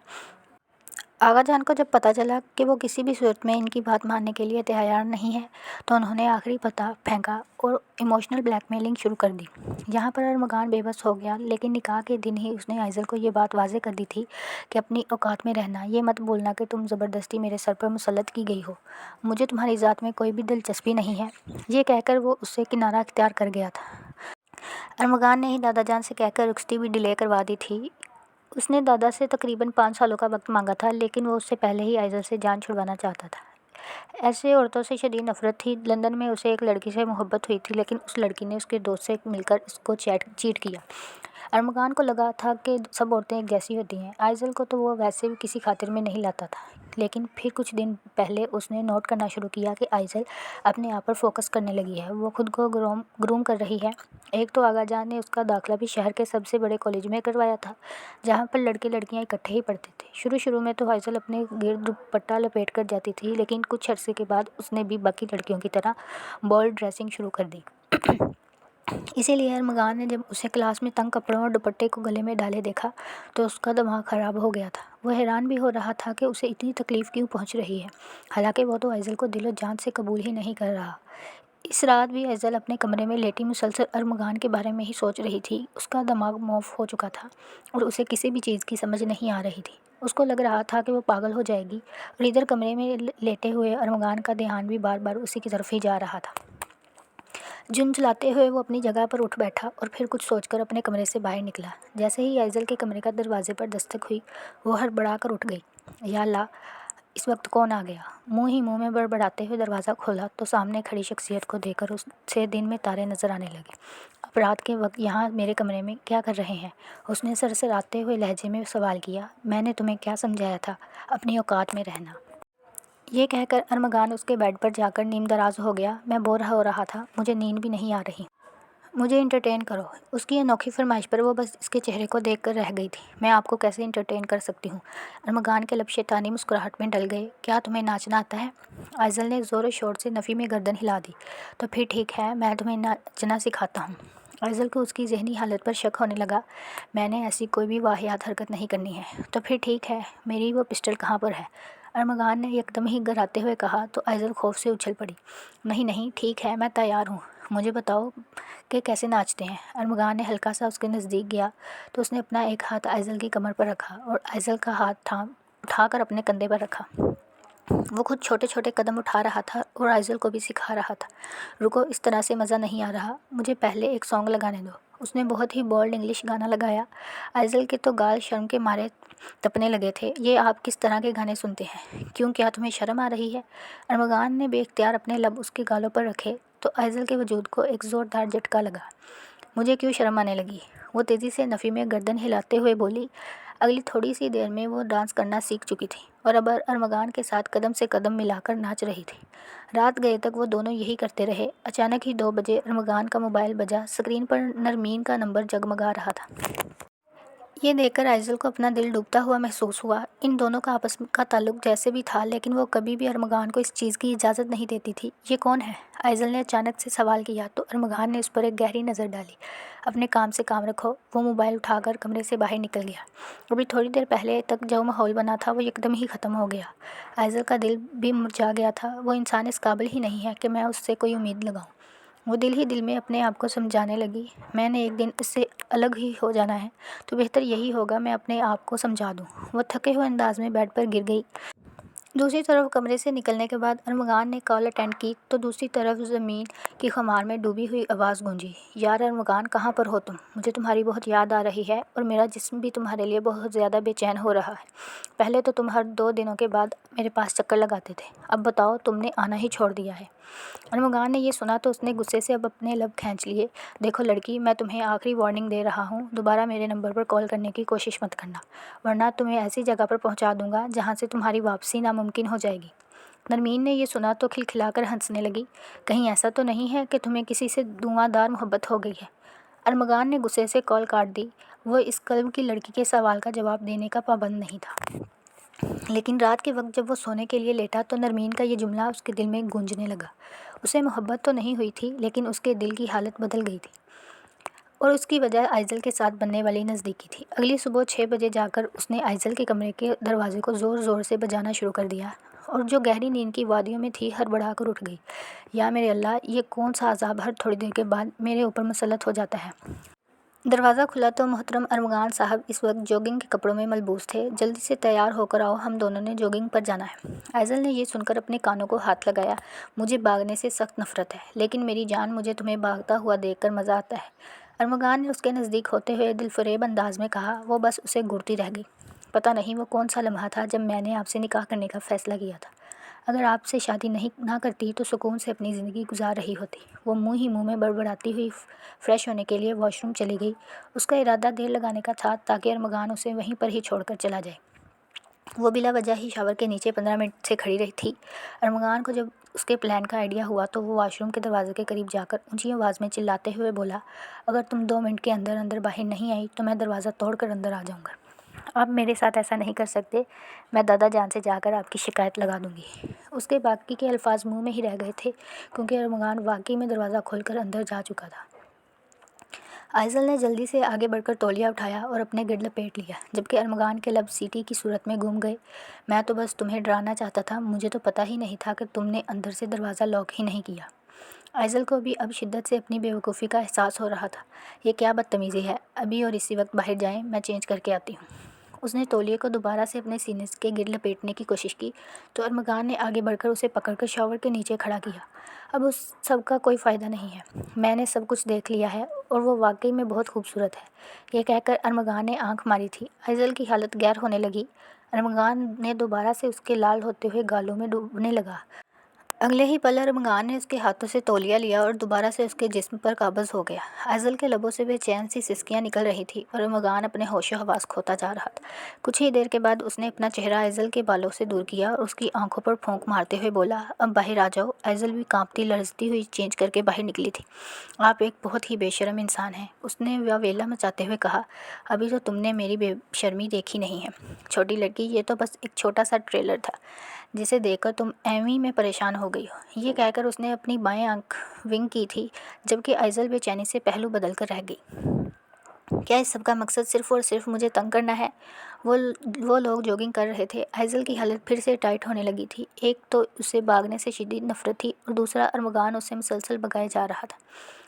آغا جان کو جب پتہ چلا کہ وہ کسی بھی صورت میں ان کی بات ماننے کے لیے تیار نہیں ہے تو انہوں نے آخری پتہ پھینکا اور ایموشنل بلیک میلنگ شروع کر دی۔ یہاں پر ارمغان بے بس ہو گیا، لیکن نکاح کے دن ہی اس نے آئزل کو یہ بات واضح کر دی تھی کہ اپنی اوقات میں رہنا، یہ مت بولنا کہ تم زبردستی میرے سر پر مسلط کی گئی ہو، مجھے تمہاری ذات میں کوئی بھی دلچسپی نہیں ہے۔ یہ کہہ کر وہ اس سے کنارہ اختیار کر گیا تھا۔ ارمغان نے ہی دادا جان سے کہہ کر رخصتی بھی ڈیلے کروا دی تھی۔ اس نے دادا سے تقریباً 5 سالوں کا وقت مانگا تھا، لیکن وہ اس سے پہلے ہی آئزل سے جان چھڑوانا چاہتا تھا۔ ایسے عورتوں سے شدید نفرت تھی۔ لندن میں اسے ایک لڑکی سے محبت ہوئی تھی، لیکن اس لڑکی نے اس کے دوست سے مل کر اس کو چیٹ کیا۔ ارمغان کو لگا تھا کہ سب عورتیں ایک جیسی ہوتی ہیں۔ آئزل کو تو وہ ویسے بھی کسی خاطر میں نہیں لاتا تھا، لیکن پھر کچھ دن پہلے اس نے نوٹ کرنا شروع کیا کہ آئزل اپنے آپ پر فوکس کرنے لگی ہے، وہ خود کو گروم کر رہی ہے۔ ایک تو آغا جان نے اس کا داخلہ بھی شہر کے سب سے بڑے کالج میں کروایا تھا، جہاں پر لڑکے لڑکیاں اکٹھے ہی پڑھتے تھے۔ شروع میں تو آئزل اپنے گرد دوپٹہ لپیٹ کر جاتی تھی، لیکن کچھ عرصے کے بعد اس نے بھی باقی لڑکیوں کی طرح بولڈ ڈریسنگ شروع کر دی۔ اسی لیے ارمغان نے جب اسے کلاس میں تنگ کپڑوں اور دوپٹے کو گلے میں ڈالے دیکھا تو اس کا دماغ خراب ہو گیا تھا۔ وہ حیران بھی ہو رہا تھا کہ اسے اتنی تکلیف کیوں پہنچ رہی ہے، حالانکہ وہ تو آئزل کو دل و جان سے قبول ہی نہیں کر رہا۔ اس رات بھی آئزل اپنے کمرے میں لیٹی مسلسل ارمغان کے بارے میں ہی سوچ رہی تھی۔ اس کا دماغ موف ہو چکا تھا اور اسے کسی بھی چیز کی سمجھ نہیں آ رہی تھی۔ اس کو لگ رہا تھا کہ وہ پاگل ہو جائے گی، اور ادھر کمرے میں لیٹے ہوئے ارمغان کا دھیان بھی بار بار اسی کی طرف ہی جا رہا تھا۔ جھنجھلاتے ہوئے وہ اپنی جگہ پر اٹھ بیٹھا اور پھر کچھ سوچ کر اپنے کمرے سے باہر نکلا۔ جیسے ہی آئزل کے کمرے کا دروازے پر دستک ہوئی، وہ ہڑبڑا کر اٹھ گئی۔ یا اللہ، اس وقت کون آ گیا؟ منہ میں بڑبڑاتے ہوئے دروازہ کھولا تو سامنے کھڑی شخصیت کو دیکھ کر اسے دن میں تارے نظر آنے لگے۔ اب رات کے وقت یہاں میرے کمرے میں کیا کر رہے ہیں؟ اس نے سرسراتے ہوئے لہجے میں سوال کیا۔ میں نے تمہیں کیا سمجھایا تھا؟ اپنی اوقات میں رہنا۔ یہ کہہ کر ارمغان اس کے بیڈ پر جا کر نیم دراز ہو گیا۔ میں بور ہو رہا تھا، مجھے نیند بھی نہیں آ رہی، مجھے انٹرٹین کرو۔ اس کی انوکھی فرمائش پر وہ بس اس کے چہرے کو دیکھ کر رہ گئی تھی۔ میں آپ کو کیسے انٹرٹین کر سکتی ہوں؟ ارمغان کے لب شیطانی مسکراہٹ میں ڈل گئے۔ کیا تمہیں ناچنا آتا ہے؟ آئزل نے زور و شور سے نفی میں گردن ہلا دی۔ تو پھر ٹھیک ہے، میں تمہیں ناچنا سکھاتا ہوں۔ آئزل کو اس کی ذہنی حالت پر شک ہونے لگا۔ میں نے ایسی کوئی بھی واہیات حرکت نہیں کرنی ہے۔ تو پھر ٹھیک ہے، میری وہ پسٹل کہاں پر ہے؟ ارمغان نے یکدم ہی گھراتے ہوئے کہا تو آئزل خوف سے اچھل پڑی۔ نہیں ٹھیک ہے، میں تیار ہوں، مجھے بتاؤ کہ کیسے ناچتے ہیں۔ ارمغان نے ہلکا سا اس کے نزدیک گیا تو اس نے اپنا ایک ہاتھ آئزل کی کمر پر رکھا اور آئزل کا ہاتھ اٹھا کر اپنے کندھے پر رکھا۔ وہ خود چھوٹے چھوٹے قدم اٹھا رہا تھا اور آئزل کو بھی سکھا رہا تھا۔ رکو، اس طرح سے مزہ نہیں آ رہا، مجھے پہلے ایک سانگ لگانے دو۔ اس نے بہت ہی بولڈ انگلش گانا لگایا۔ آئزل کے تو گال شرم کے مارے تپنے لگے تھے۔ یہ آپ کس طرح کے گانے سنتے ہیں؟ کیوں، کیا تمہیں شرم آ رہی ہے؟ ارمغان نے بے اختیار اپنے لب اس کے گالوں پر رکھے تو آئزل کے وجود کو ایک زوردار جھٹکا لگا۔ مجھے کیوں شرم آنے لگی؟ وہ تیزی سے نفی میں گردن ہلاتے ہوئے بولی۔ اگلی تھوڑی سی دیر میں وہ ڈانس کرنا سیکھ چکی تھی اور اب ارمغان کے ساتھ قدم سے قدم ملا کر ناچ رہی تھی۔ رات گئے تک وہ دونوں یہی کرتے رہے۔ اچانک ہی 2 بجے ارمغان کا موبائل بجا۔ اسکرین پر نرمین کا نمبر جگمگا رہا تھا۔ یہ دیکھ کر آئزل کو اپنا دل ڈوبتا ہوا محسوس ہوا۔ ان دونوں کا آپس کا تعلق جیسے بھی تھا، لیکن وہ کبھی بھی ارمغان کو اس چیز کی اجازت نہیں دیتی تھی۔ یہ کون ہے؟ آئزل نے اچانک سے سوال کیا تو ارمغان نے اس پر ایک گہری نظر ڈالی۔ اپنے کام سے کام رکھو۔ وہ موبائل اٹھا کر کمرے سے باہر نکل گیا۔ ابھی تھوڑی دیر پہلے تک جو ماحول بنا تھا وہ یکدم ہی ختم ہو گیا۔ آئزل کا دل بھی مرجھا گیا تھا۔ وہ انسان اس قابل ہی نہیں ہے کہ میں اس سے کوئی امید لگاؤں۔ وہ دل میں اپنے آپ کو سمجھانے لگی، میں نے ایک دن اس سے الگ ہی ہو جانا ہے، تو بہتر یہی ہوگا میں اپنے آپ کو سمجھا دوں۔ وہ تھکے ہوئے انداز میں بیڈ پر گر گئی۔ دوسری طرف کمرے سے نکلنے کے بعد ارمغان نے کال اٹینڈ کی تو دوسری طرف زمین کی خمار میں ڈوبی ہوئی آواز گونجی۔ یار ارمغان، کہاں پر ہو تم؟ مجھے تمہاری بہت یاد آ رہی ہے اور میرا جسم بھی تمہارے لیے بہت زیادہ بے چین ہو رہا ہے۔ پہلے تو تم ہر 2 دنوں کے بعد میرے پاس چکر لگاتے تھے، اب بتاؤ تم نے آنا ہی چھوڑ دیا ہے۔ ارمغان نے یہ سنا تو اس نے غصے سے اب اپنے لب کھینچ لیے۔ دیکھو لڑکی، میں تمہیں آخری وارننگ دے رہا ہوں، دوبارہ میرے نمبر پر کال کرنے کی کوشش مت کرنا، ورنہ تمہیں ایسی جگہ پر پہنچا دوں گا جہاں سے تمہاری واپسی ناممکن ہو جائے گی۔ نرمین نے یہ سنا تو کھلکھلا کر ہنسنے لگی۔ کہیں ایسا تو نہیں ہے کہ تمہیں کسی سے دھواں دار محبت ہو گئی ہے؟ ارمغان نے غصے سے کال کاٹ دی۔ وہ اس قلب کی لڑکی کے سوال کا جواب دینے کا پابند نہیں تھا، لیکن رات کے وقت جب وہ سونے کے لیے لیٹا تو نرمین کا یہ جملہ اس کے دل میں گونجنے لگا۔ اسے محبت تو نہیں ہوئی تھی، لیکن اس کے دل کی حالت بدل گئی تھی، اور اس کی وجہ آئزل کے ساتھ بننے والی نزدیکی تھی۔ اگلی صبح 6 بجے جا کر اس نے آئزل کے کمرے کے دروازے کو زور زور سے بجانا شروع کر دیا اور جو گہری نیند کی وادیوں میں تھی ہڑبڑا کر اٹھ گئی۔ یا میرے اللہ، یہ کون سا عذاب ہر تھوڑی دیر کے بعد میرے اوپر مسلط ہو جاتا ہے۔ دروازہ کھلا تو محترم ارمغان صاحب اس وقت جوگنگ کے کپڑوں میں ملبوس تھے۔ جلدی سے تیار ہو کر آؤ، ہم دونوں نے جوگنگ پر جانا ہے۔ آئزل نے یہ سن کر اپنے کانوں کو ہاتھ لگایا۔ مجھے بھاگنے سے سخت نفرت ہے، لیکن میری جان، مجھے تمہیں بھاگتا ہوا دیکھ کر مزہ آتا ہے۔ ارمغان نے اس کے نزدیک ہوتے ہوئے دلفریب انداز میں کہا۔ وہ بس اسے گھورتی رہ گئی۔ پتہ نہیں وہ کون سا لمحہ تھا جب میں نے آپ سے نکاح کرنے کا فیصلہ کیا تھا۔ اگر آپ سے شادی نہ کرتی تو سکون سے اپنی زندگی گزار رہی ہوتی۔ وہ منہ میں بڑبڑاتی ہوئی فریش ہونے کے لیے واش روم چلی گئی۔ اس کا ارادہ دیر لگانے کا تھا تاکہ ارمغان اسے وہیں پر ہی چھوڑ کر چلا جائے۔ وہ بلا وجہ ہی شاور کے نیچے 15 منٹ سے کھڑی رہی تھی۔ ارمغان کو جب اس کے پلان کا آئیڈیا ہوا تو وہ واش روم کے دروازے کے قریب جا کر اونچی آواز میں چلاتے ہوئے بولا، اگر تم 2 منٹ کے اندر باہر نہیں آئی تو میں دروازہ توڑ کر اندر آ جاؤں گا۔ آپ میرے ساتھ ایسا نہیں کر سکتے، میں دادا جان سے جا کر آپ کی شکایت لگا دوں گی۔ اس کے باقی کے الفاظ منہ میں ہی رہ گئے تھے کیونکہ ارمغان واقعی میں دروازہ کھول کر اندر جا چکا تھا۔ آئزل نے جلدی سے آگے بڑھ کر تولیہ اٹھایا اور اپنے گرد لپیٹ لیا، جبکہ ارمغان کے لب سیٹی کی صورت میں گم گئے۔ میں تو بس تمہیں ڈرانا چاہتا تھا، مجھے تو پتہ ہی نہیں تھا کہ تم نے اندر سے دروازہ لاک ہی نہیں کیا۔ آئزل کو بھی اب شدت سے اپنی بے وقوفی کا احساس ہو رہا تھا۔ یہ کیا بدتمیزی ہے، ابھی اور اسی وقت باہر جائیں، میں چینج کر کے آتی ہوں۔ اس نے تولیے کو دوبارہ سے اپنے سینے کے گرد لپیٹنے کی کوشش کی تو ارمغان نے آگے بڑھ کر اسے پکڑ کر شاور کے نیچے کھڑا کیا۔ اب اس سب کا کوئی فائدہ نہیں ہے، میں نے سب کچھ دیکھ لیا ہے اور وہ واقعی میں بہت خوبصورت ہے۔ یہ کہہ کر ارمغان نے آنکھ ماری تھی۔ آئزل کی حالت غیر ہونے لگی۔ ارمغان نے دوبارہ سے اس کے لال ہوتے ہوئے گالوں میں ڈوبنے لگا۔ اگلے ہی پل ارمغان نے اس کے ہاتھوں سے تولیہ لیا اور دوبارہ سے اس کے جسم پر قابض ہو گیا۔ آئزل کے لبوں سے بے چین سی سسکیاں نکل رہی تھیں اور ارمغان اپنے ہوش و حواس کھوتا جا رہا تھا۔ کچھ ہی دیر کے بعد اس نے اپنا چہرہ آئزل کے بالوں سے دور کیا اور اس کی آنکھوں پر پھونک مارتے ہوئے بولا، اب باہر آ جاؤ۔ آئزل بھی کانپتی لرزتی ہوئی چینج کر کے باہر نکلی تھی۔ آپ ایک بہت ہی بے شرم انسان ہیں، اس نے واویلا مچاتے ہوئے کہا۔ ابھی تو تم نے میری بے شرمی دیکھی نہیں ہے چھوٹی لڑکی، یہ تو بس ایک چھوٹا سا ٹریلر تھا جسے دیکھ کر تم ایویں میں پریشان ہو گئی ہو۔ یہ کہہ کر اس نے اپنی بائیں آنکھ ونک کی تھی، جبکہ آئزل بے چینی سے پہلو بدل کر رہ گئی۔ کیا اس سب کا مقصد صرف اور صرف مجھے تنگ کرنا ہے؟ وہ لوگ جوگنگ کر رہے تھے۔ آئزل کی حالت پھر سے ٹائٹ ہونے لگی تھی۔ ایک تو اسے بھاگنے سے شدید نفرت تھی اور دوسرا ارمغان اسے مسلسل بھگائے جا رہا تھا۔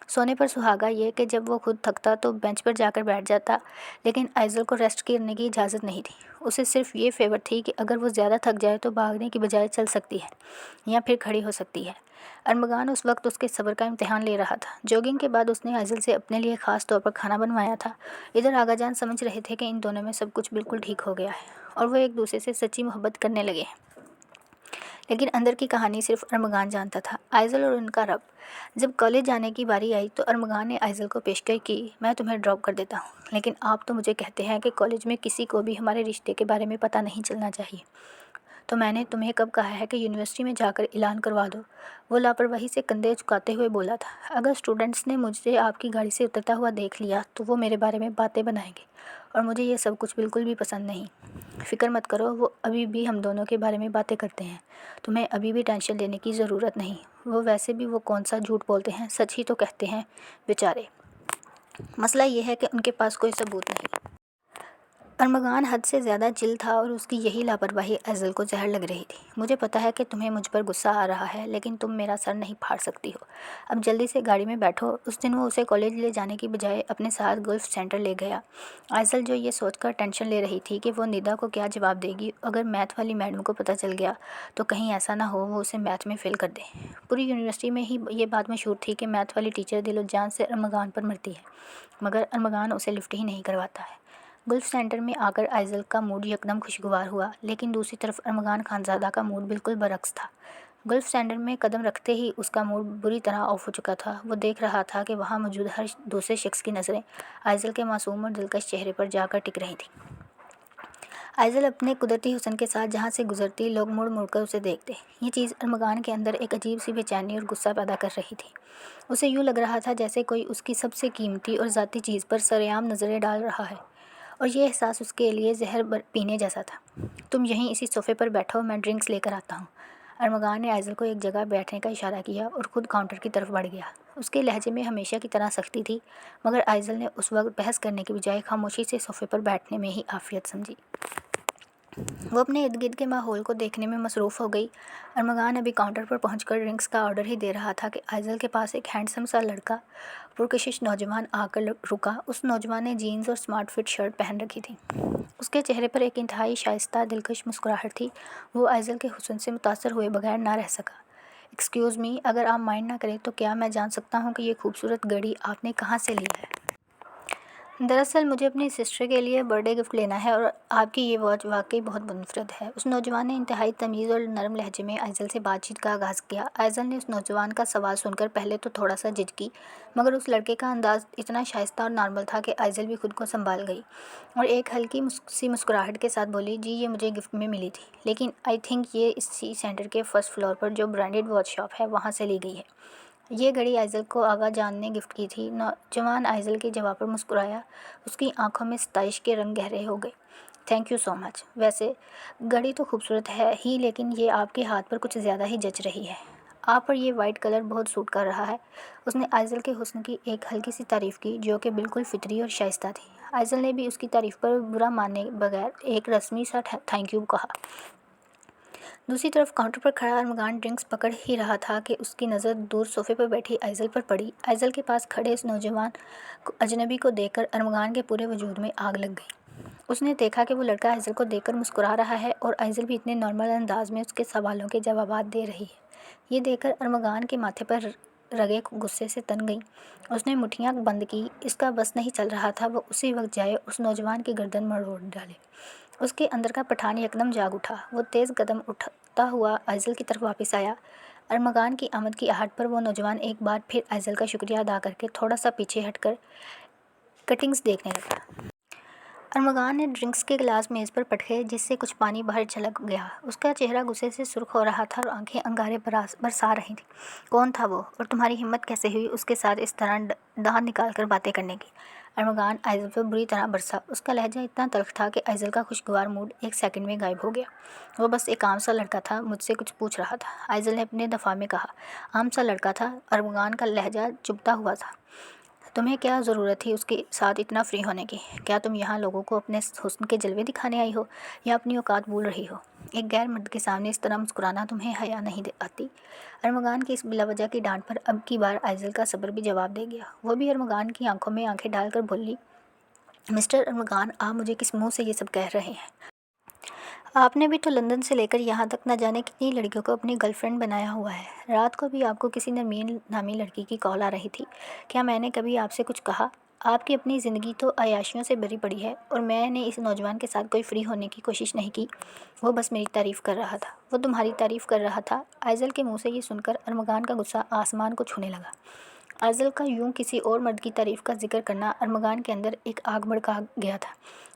سونے پر سہاگا یہ کہ جب وہ خود تھکتا تو بینچ پر جا کر بیٹھ جاتا، لیکن آئزل کو ریسٹ کرنے کی اجازت نہیں تھی۔ اسے صرف یہ فیور تھی کہ اگر وہ زیادہ تھک جائے تو بھاگنے کی بجائے چل سکتی ہے یا پھر کھڑی ہو سکتی ہے۔ ارمغان اس وقت اس کے صبر کا امتحان لے رہا تھا۔ جوگنگ کے بعد اس نے آئزل سے اپنے لیے خاص طور پر کھانا بنوایا تھا۔ ادھر آغا جان سمجھ رہے تھے کہ ان دونوں میں سب کچھ بالکل ٹھیک ہو گیا ہے اور وہ ایک دوسرے سے سچی محبت کرنے لگے ہیں، لیکن اندر کی کہانی صرف ارمغان جانتا تھا، آئزل اور ان کا رب۔ جب کالج جانے کی باری آئی تو ارمغان نے آئزل کو پیشکش کی، میں تمہیں ڈراپ کر دیتا ہوں، لیکن آپ تو مجھے کہتے ہیں کہ کالج میں کسی کو بھی ہمارے رشتے کے بارے میں پتہ نہیں چلنا چاہیے، تو میں نے تمہیں کب کہا ہے کہ یونیورسٹی میں جا کر اعلان کروا دو؟ وہ لاپرواہی سے کندھے جھکاتے ہوئے بولا تھا۔ اگر اسٹوڈنٹس نے مجھے آپ کی گاڑی سے اترتا ہوا دیکھ لیا تو وہ میرے بارے میں باتیں بنائیں گے اور مجھے یہ سب کچھ بالکل بھی پسند نہیں۔ فکر مت کرو، وہ ابھی بھی ہم دونوں کے بارے میں باتیں کرتے ہیں، تمہیں ابھی بھی ٹینشن لینے کی ضرورت نہیں۔ وہ ویسے بھی وہ کون سا جھوٹ بولتے ہیں، سچ ہی تو کہتے ہیں بیچارے۔ مسئلہ یہ ہے کہ ان کے پاس کوئی ثبوت نہیں۔ ارمغان حد سے زیادہ چل تھا اور اس کی یہی لاپرواہی آئزل کو زہر لگ رہی تھی۔ مجھے پتہ ہے کہ تمہیں مجھ پر غصہ آ رہا ہے، لیکن تم میرا سر نہیں پھاڑ سکتی ہو۔ اب جلدی سے گاڑی میں بیٹھو۔ اس دن وہ اسے کالج لے جانے کی بجائے اپنے ساتھ گولف سینٹر لے گیا۔ آئزل جو یہ سوچ کر ٹینشن لے رہی تھی کہ وہ ندا کو کیا جواب دے گی اگر میتھ والی میڈم کو پتہ چل گیا تو کہیں ایسا نہ ہو وہ اسے میتھ میں فیل کر دے۔ پوری یونیورسٹی میں ہی یہ بات مشہور تھی کہ میتھ والی ٹیچر دل و جان سے ارمغان پر مرتی ہے، مگر ارمغان اسے لفٹ ہی نہیں کرواتا ہے۔ گولف سینٹر میں آ کر آئزل کا موڈ یکدم خوشگوار ہوا، لیکن دوسری طرف ارمغان خانزادہ کا موڈ بالکل برعکس تھا۔ گولف سینٹر میں قدم رکھتے ہی اس کا موڈ بری طرح آف ہو چکا تھا۔ وہ دیکھ رہا تھا کہ وہاں موجود ہر دوسرے شخص کی نظریں آئزل کے معصوم اور دلکش چہرے پر جا کر ٹک رہی تھیں۔ آئزل اپنے قدرتی حسن کے ساتھ جہاں سے گزرتی لوگ مڑ مڑ کر اسے دیکھتے۔ یہ چیز ارمغان کے اندر ایک عجیب سی بے چینی اور غصہ پیدا کر رہی تھی۔ اسے یوں لگ رہا تھا جیسے کوئی اس کی سب سے قیمتی اور ذاتی چیز پر سرعام نظریں ڈال رہا ہے، اور یہ احساس اس کے لیے زہر پینے جیسا تھا۔ تم یہیں اسی صوفے پر بیٹھو، میں ڈرنکس لے کر آتا ہوں۔ ارمغان نے آئزل کو ایک جگہ بیٹھنے کا اشارہ کیا اور خود کاؤنٹر کی طرف بڑھ گیا۔ اس کے لہجے میں ہمیشہ کی طرح سختی تھی، مگر آئزل نے اس وقت بحث کرنے کی بجائے خاموشی سے صوفے پر بیٹھنے میں ہی عافیت سمجھی۔ وہ اپنے ارد گرد کے ماحول کو دیکھنے میں مصروف ہو گئی۔ ارمغان ابھی کاؤنٹر پر پہنچ کر ڈرنکس کا آرڈر ہی دے رہا تھا کہ آئزل کے پاس ایک ہینڈسم سا لڑکا پرکشش نوجوان آ کر رکا۔ اس نوجوان نے جینز اور سمارٹ فٹ شرٹ پہن رکھی تھی۔ اس کے چہرے پر ایک انتہائی شائستہ دلکش مسکراہٹ تھی۔ وہ آئزل کے حسن سے متاثر ہوئے بغیر نہ رہ سکا۔ ایکسکیوز می، اگر آپ مائنڈ نہ کریں تو کیا میں جان سکتا ہوں کہ یہ خوبصورت گھڑی آپ نے کہاں سے لی ہے؟ دراصل مجھے اپنی سسٹر کے لیے برتھ ڈے گفٹ لینا ہے اور آپ کی یہ واچ واقعی بہت منفرد ہے۔ اس نوجوان نے انتہائی تمیز اور نرم لہجے میں آئزل سے بات چیت کا آغاز کیا۔ آئزل نے اس نوجوان کا سوال سن کر پہلے تو تھوڑا سا جھجکی، مگر اس لڑکے کا انداز اتنا شائستہ اور نارمل تھا کہ آئزل بھی خود کو سنبھال گئی اور ایک ہلکی سی مسکراہٹ کے ساتھ بولی، جی یہ مجھے گفٹ میں ملی تھی، لیکن آئی تھنک یہ اسی سینٹر کے فرسٹ فلور پر جو برانڈڈ واچ شاپ ہے وہاں سے لی گئی ہے۔ یہ گھڑی آئزل کو آغا جان نے گفٹ کی تھی۔ نوجوان آئزل کے جواب پر مسکرایا، اس کی آنکھوں میں ستائش کے رنگ گہرے ہو گئے۔ تھینک یو سو مچ۔ ویسے گھڑی تو خوبصورت ہے ہی، لیکن یہ آپ کے ہاتھ پر کچھ زیادہ ہی جچ رہی ہے۔ آپ پر یہ وائٹ کلر بہت سوٹ کر رہا ہے۔ اس نے آئزل کے حسن کی ایک ہلکی سی تعریف کی جو کہ بالکل فطری اور شائستہ تھی۔ آئزل نے بھی اس کی تعریف پر برا مانے بغیر ایک رسمی سا تھینک یو کہا۔ دوسری طرف کاؤنٹر پر کھڑا ارمغان ڈرنکس پکڑ ہی رہا تھا کہ اس کی نظر دور صوفے پر بیٹھی آئزل پر پڑی۔ آئزل کے پاس کھڑے اس نوجوان اجنبی کو دیکھ کر ارمغان کے پورے وجود میں آگ لگ گئی۔ اس نے دیکھا کہ وہ لڑکا آئزل کو دیکھ کر مسکرا رہا ہے اور آئزل بھی اتنے نارمل انداز میں اس کے سوالوں کے جوابات دے رہی ہے۔ یہ دیکھ کر ارمغان کے ماتھے پر رگیں غصے سے تن گئیں۔ اس نے مٹھیاں بند کی، اس کا بس نہیں چل رہا تھا وہ اسی وقت جائے اس نوجوان کی گردن مروڑ ڈالے۔ اس کے اندر کا پٹھان یکدم جاگ اٹھا۔ وہ تیز قدم اٹھتا ہوا آئزل کی طرف واپس آیا۔ ارمغان کی آمد کی آہٹ پر وہ نوجوان ایک بار پھر آئزل کا شکریہ ادا کر کے تھوڑا سا پیچھے ہٹ کر کٹنگز دیکھنے لگا۔ ارمغان نے ڈرنکس کے گلاس میز پر پٹکے جس سے کچھ پانی باہر چھلک گیا۔ اس کا چہرہ غصے سے سرخ ہو رہا تھا اور آنکھیں انگارے برسا رہی تھیں۔ کون تھا وہ اور تمہاری ہمت کیسے ہوئی اس کے ساتھ اس طرح دانت نکال کر باتیں کرنے کی؟ ارمغان آئزل پر بری طرح برسا۔ اس کا لہجہ اتنا تلخ تھا کہ آئزل کا خوشگوار موڈ ایک سیکنڈ میں غائب ہو گیا۔ وہ بس ایک عام سا لڑکا تھا، مجھ سے کچھ پوچھ رہا تھا، آئزل نے اپنے دفاع میں کہا۔ عام سا لڑکا تھا؟ ارمغان کا لہجہ چبھتا ہوا تھا۔ تمہیں کیا ضرورت تھی اس کے ساتھ اتنا فری ہونے کی؟ کیا تم یہاں لوگوں کو اپنے حسن کے جلوے دکھانے آئی ہو یا اپنی اوقات بھول رہی ہو؟ ایک غیر مرد کے سامنے اس طرح مسکرانا تمہیں حیا نہیں آتی؟ ارمغان کی اس بلا وجہ کی ڈانٹ پر اب کی بار آئزل کا صبر بھی جواب دے گیا۔ وہ بھی ارمغان کی آنکھوں میں آنکھیں ڈال کر بولی، مسٹر ارمغان آپ مجھے کس منہ سے یہ سب کہہ رہے ہیں؟ آپ نے بھی تو لندن سے لے کر یہاں تک نہ جانے کتنی لڑکیوں کو اپنی گرل فرینڈ بنایا ہوا ہے۔ رات کو بھی آپ کو کسی نرمین نامی لڑکی کی کال آ رہی تھی۔ کیا میں نے کبھی آپ سے کچھ کہا؟ آپ کی اپنی زندگی تو عیاشیوں سے بھری پڑی ہے اور میں نے اس نوجوان کے ساتھ کوئی فری ہونے کی کوشش نہیں کی۔ وہ بس میری تعریف کر رہا تھا۔ وہ تمہاری تعریف کر رہا تھا؟ آئزل کے منہ سے یہ سن کر ارمغان کا غصہ آسمان کو چھونے لگا۔ آئزل کا یوں کسی اور مرد کی تعریف کا ذکر کرنا ارمغان کے اندر ایک آگ بھڑکا گیا تھا۔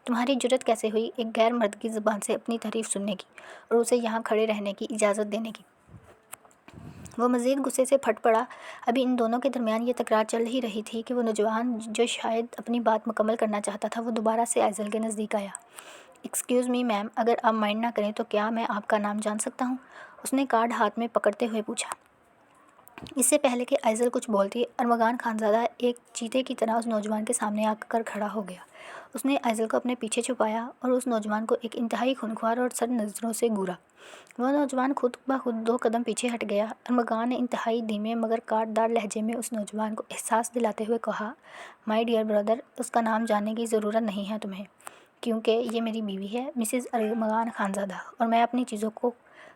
تمہاری جرأت کیسے ہوئی ایک غیر مرد کی زبان سے اپنی تعریف سننے کی اور اسے یہاں کھڑے رہنے کی اجازت دینے کی؟ وہ مزید غصے سے پھٹ پڑا۔ ابھی ان دونوں کے درمیان یہ تکرار چل ہی رہی تھی کہ وہ نوجوان جو شاید اپنی بات مکمل کرنا چاہتا تھا وہ دوبارہ سے آئزل کے نزدیک آیا۔ ایکسکیوز می میم، اگر آپ مائنڈ نہ کریں تو کیا میں آپ کا نام جان سکتا ہوں؟ اس نے کارڈ ہاتھ میں پکڑتے ہوئے پوچھا۔ اس سے پہلے کہ آئزل کچھ بولتی، ارمغان خانزادہ ایک چیتے کی طرح اس نوجوان کے سامنے آ کر کھڑا ہو گیا۔ اس نے آئزل کو اپنے پیچھے چھپایا اور اس نوجوان کو ایک انتہائی خونخوار اور سرد نظروں سے گھورا۔ وہ نوجوان خود بخود 2 قدم پیچھے ہٹ گیا۔ ارمغان نے انتہائی دھیمے مگر کاٹ دار لہجے میں اس نوجوان کو احساس دلاتے ہوئے کہا، مائی ڈیئر برادر، اس کا نام جاننے کی ضرورت نہیں ہے تمہیں، کیونکہ یہ میری بیوی ہے مسز ارمغان خانزادہ، اور میں اپنی چیزوں کو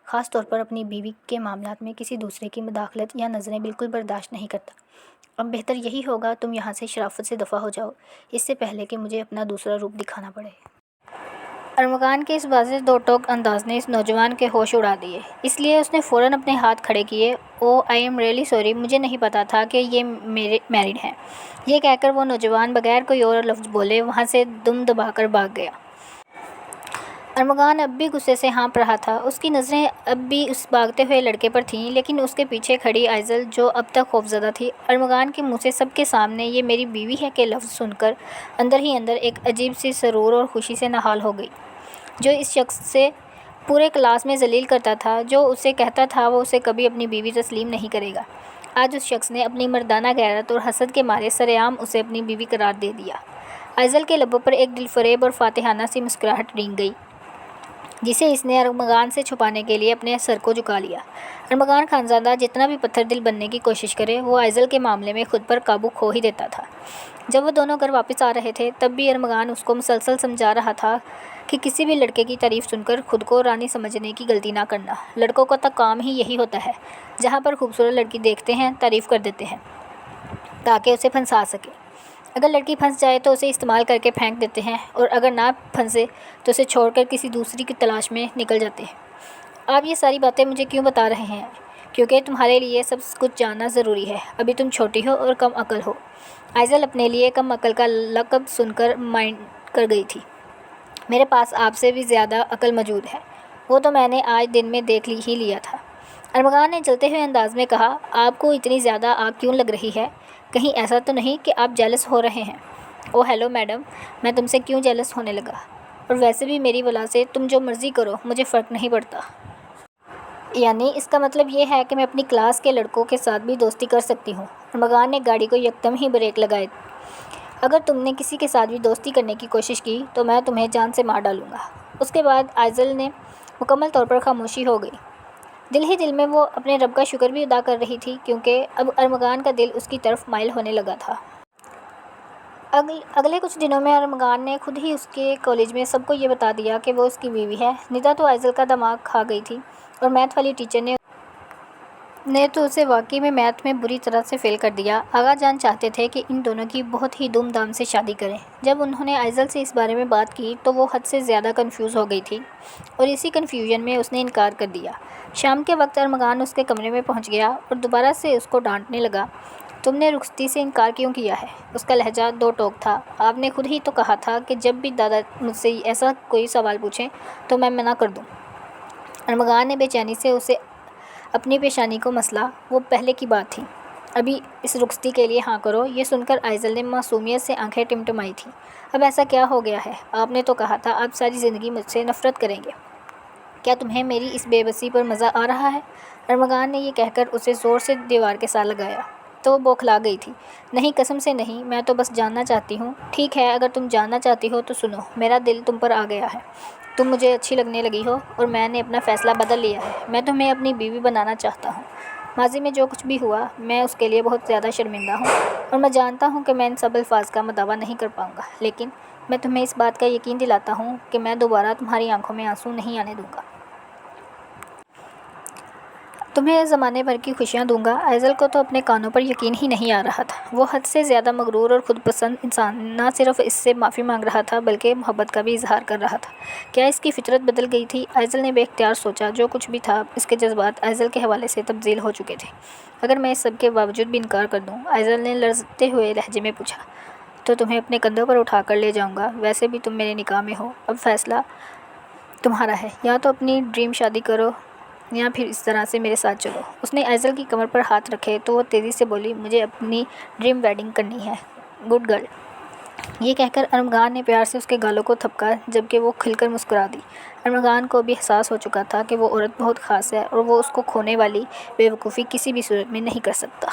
خاص طور پر اپنی بیوی کے معاملات میں کسی دوسرے کی مداخلت یا نظریں بالکل برداشت نہیں کرتا۔ اب بہتر یہی ہوگا تم یہاں سے شرافت سے دفع ہو جاؤ، اس سے پہلے کہ مجھے اپنا دوسرا روپ دکھانا پڑے۔ ارمغان کے اس واضح 2 ٹوک انداز نے اس نوجوان کے ہوش اڑا دیے، اس لیے اس نے فوراً اپنے ہاتھ کھڑے کیے۔ او آئی ایم ریئلی سوری، مجھے نہیں پتا تھا کہ یہ میرڈ ہیں۔ یہ کہہ کر وہ نوجوان بغیر کوئی اور لفظ بولے وہاں سے دم دبا کر بھاگ گیا۔ ارمغان اب بھی غصے سے ہانپ رہا تھا۔ اس کی نظریں اب بھی اس بھاگتے ہوئے لڑکے پر تھیں، لیکن اس کے پیچھے کھڑی آئزل جو اب تک خوفزدہ تھی، ارمغان کے منہ سے سب کے سامنے یہ میری بیوی ہے کے لفظ سن کر اندر ہی اندر ایک عجیب سی سرور اور خوشی سے نہال ہو گئی۔ جو اس شخص سے پورے کلاس میں ذلیل کرتا تھا، جو اسے کہتا تھا وہ اسے کبھی اپنی بیوی تسلیم نہیں کرے گا، آج اس شخص نے اپنی مردانہ غیرت اور حسد کے مارے سرے عام اسے اپنی بیوی قرار دے دیا۔ آئزل کے لبوں پر ایک دل فریب اور فاتحانہ سی مسکراہٹ رینگ گئی، جسے اس نے ارمغان سے چھپانے کے لیے اپنے سر کو جھکا لیا۔ ارمغان خانزادہ جتنا بھی پتھر دل بننے کی کوشش کرے، وہ آئزل کے معاملے میں خود پر قابو کھو ہی دیتا تھا۔ جب وہ دونوں گھر واپس آ رہے تھے تب بھی ارمغان اس کو مسلسل سمجھا رہا تھا کہ کسی بھی لڑکے کی تعریف سن کر خود کو رانی سمجھنے کی غلطی نہ کرنا۔ لڑکوں کا تو کام ہی یہی ہوتا ہے، جہاں پر خوبصورت لڑکی دیکھتے ہیں تعریف کر دیتے ہیں تاکہ اسے پھنسا سکے۔ اگر لڑکی پھنس جائے تو اسے استعمال کر کے پھینک دیتے ہیں، اور اگر نہ پھنسے تو اسے چھوڑ کر کسی دوسری کی تلاش میں نکل جاتے ہیں۔ آپ یہ ساری باتیں مجھے کیوں بتا رہے ہیں؟ کیونکہ تمہارے لیے سب کچھ جاننا ضروری ہے۔ ابھی تم چھوٹی ہو اور کم عقل ہو۔ آئزل اپنے لیے کم عقل کا لقب سن کر مائنڈ کر گئی تھی۔ میرے پاس آپ سے بھی زیادہ عقل موجود ہے، وہ تو میں نے آج دن میں دیکھ ہی لیا تھا۔ ارمغان نے جلتے ہوئے انداز میں کہا، آپ کو اتنی زیادہ آگ کیوں لگ رہی ہے؟ کہیں ایسا تو نہیں کہ آپ جیلس ہو رہے ہیں؟ او ہیلو میڈم، میں تم سے کیوں جیلس ہونے لگا؟ اور ویسے بھی میری ولا سے تم جو مرضی کرو، مجھے فرق نہیں پڑتا۔ یعنی اس کا مطلب یہ ہے کہ میں اپنی کلاس کے لڑکوں کے ساتھ بھی دوستی کر سکتی ہوں؟ ارمغان نے گاڑی کو یکدم ہی بریک لگائے۔ اگر تم نے کسی کے ساتھ بھی دوستی کرنے کی کوشش کی تو میں تمہیں جان سے مار ڈالوں گا۔ اس کے بعد آئزل نے مکمل طور پر خاموشی ہو گئی۔ دل ہی دل میں وہ اپنے رب کا شکر بھی ادا کر رہی تھی، کیونکہ اب ارمغان کا دل اس کی طرف مائل ہونے لگا تھا۔ اگلے کچھ دنوں میں ارمغان نے خود ہی اس کے کالج میں سب کو یہ بتا دیا کہ وہ اس کی بیوی ہے۔ ندا تو آئزل کا دماغ کھا گئی تھی، اور میتھ والی ٹیچر نے تو اسے واقعی میں میتھ میں بری طرح سے فیل کر دیا۔ آغا جان چاہتے تھے کہ ان دونوں کی بہت ہی دھوم دھام سے شادی کریں۔ جب انہوں نے آئزل سے اس بارے میں بات کی تو وہ حد سے زیادہ کنفیوز ہو گئی تھی، اور اسی کنفیوژن میں اس نے انکار کر دیا۔ شام کے وقت ارمغان اس کے کمرے میں پہنچ گیا اور دوبارہ سے اس کو ڈانٹنے لگا۔ تم نے رخصتی سے انکار کیوں کیا ہے؟ اس کا لہجہ دو ٹوک تھا۔ آپ نے خود ہی تو کہا تھا کہ جب بھی دادا مجھ سے ایسا کوئی سوال پوچھیں تو میں منع کر دوں۔ ارمغان نے بے چینی سے اسے اپنی پیشانی کو مسلا۔ وہ پہلے کی بات تھی، ابھی اس رخصتی کے لیے ہاں کرو۔ یہ سن کر آئزل نے معصومیت سے آنکھیں ٹمٹمائی تھیں۔ اب ایسا کیا ہو گیا ہے؟ آپ نے تو کہا تھا آپ ساری زندگی مجھ سے نفرت کریں گے۔ کیا تمہیں میری اس بے بسی پر مزہ آ رہا ہے؟ ارمغان نے یہ کہہ کر اسے زور سے دیوار کے ساتھ لگایا تو وہ بوکھلا گئی تھی۔ نہیں، قسم سے نہیں، میں تو بس جاننا چاہتی ہوں۔ ٹھیک ہے، اگر تم جاننا چاہتی ہو تو سنو، میرا دل تم پر آ گیا ہے۔ تم مجھے اچھی لگنے لگی ہو، اور میں نے اپنا فیصلہ بدل لیا ہے۔ میں تمہیں اپنی بیوی بنانا چاہتا ہوں۔ ماضی میں جو کچھ بھی ہوا، میں اس کے لیے بہت زیادہ شرمندہ ہوں، اور میں جانتا ہوں کہ میں ان سب الفاظ کا مداوع نہیں کر پاؤں گا، لیکن میں تمہیں اس بات کا یقین دلاتا ہوں کہ میں دوبارہ تمہاری آنکھوں میں آنسو نہیں آنے دوں گا۔ تمہیں زمانے بھر کی خوشیاں دوں گا۔ آئزل کو تو اپنے کانوں پر یقین ہی نہیں آ رہا تھا۔ وہ حد سے زیادہ مغرور اور خود پسند انسان نہ صرف اس سے معافی مانگ رہا تھا بلکہ محبت کا بھی اظہار کر رہا تھا۔ کیا اس کی فطرت بدل گئی تھی؟ آئزل نے بے اختیار سوچا۔ جو کچھ بھی تھا، اس کے جذبات آئزل کے حوالے سے تبدیل ہو چکے تھے۔ اگر میں اس سب کے باوجود بھی انکار کر دوں؟ آئزل نے لرزتے ہوئے لہجے میں پوچھا، تو تمہیں اپنے کندھوں پر اٹھا کر لے جاؤں گا۔ ویسے بھی تم میرے نکاح میں ہو، اب فیصلہ تمہارا ہے۔ یا تو اپنی ڈریم شادی کرو یا پھر اس طرح سے میرے ساتھ چلو۔ اس نے آئزل کی کمر پر ہاتھ رکھے تو وہ تیزی سے بولی، مجھے اپنی ڈریم ویڈنگ کرنی ہے، گڈ گرل۔ یہ کہہ کر ارمغان نے پیار سے اس کے گالوں کو تھپکا، جبکہ وہ کھل کر مسکرا دی۔ ارمغان کو بھی احساس ہو چکا تھا کہ وہ عورت بہت خاص ہے، اور وہ اس کو کھونے والی بے وقوفی کسی بھی صورت میں نہیں کر سکتا۔